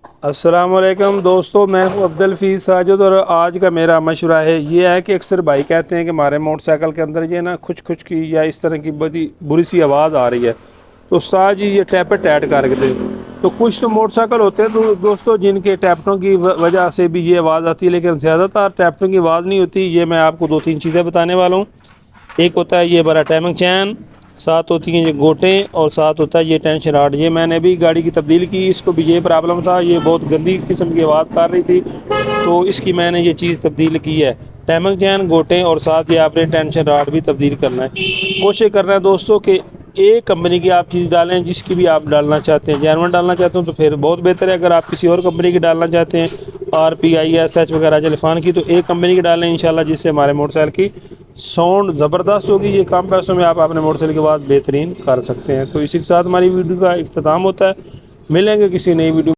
अस्सलामुअलैकुम दोस्तों, मैं हूं अब्दुल हफीज़ साजिद और आज का मेरा मशवरा है ये है कि अक्सर भाई कहते हैं कि हमारे मोटरसाइकिल के अंदर ये ना खुच खुच की या इस तरह की बड़ी बुरी सी आवाज़ आ रही है। तो उस्ताद जी ये टैपर टैट कर दे। तो कुछ तो मोटरसाइकिल होते हैं तो दोस्तों जिनके टैपटों की वजह से भी ये आवाज़ आती है, लेकिन ज़्यादातर टैपटों की आवाज़ नहीं होती। ये मैं आपको दो तीन चीज़ें बताने वाला हूँ। एक होता है ये बड़ा टाइमिंग चैन, साथ होती हैं ये गोटें और साथ होता है ये टेंशन रॉड। ये मैंने भी गाड़ी की तब्दील की, इसको भी ये प्रॉब्लम था, ये बहुत गंदी किस्म की आवाज़ कर रही थी, तो इसकी मैंने ये चीज़ तब्दील की है। टाइमिंग चैन, गोटें और साथ ये आपने टेंशन रॉड भी तब्दील करना है। कोशिश करना है दोस्तों कि एक कंपनी की आप चीज़ डालें जिसकी भी आप डालना चाहते हैं। जेनवन डालना चाहते हो तो फिर बहुत बेहतर है। अगर आप किसी और कंपनी की डालना चाहते हैं, RPISH वगैरह जलफान की, तो एक कंपनी की डालें इंशाल्लाह, जिससे हमारे मोटरसाइकिल की साउंड ज़बरदस्त होगी। ये कम पैसों में आप अपने मोटरसाइकिल की आवाज़ बेहतरीन कर सकते हैं। तो इसी के साथ हमारी वीडियो का इख्तिताम होता है। मिलेंगे किसी नई वीडियो।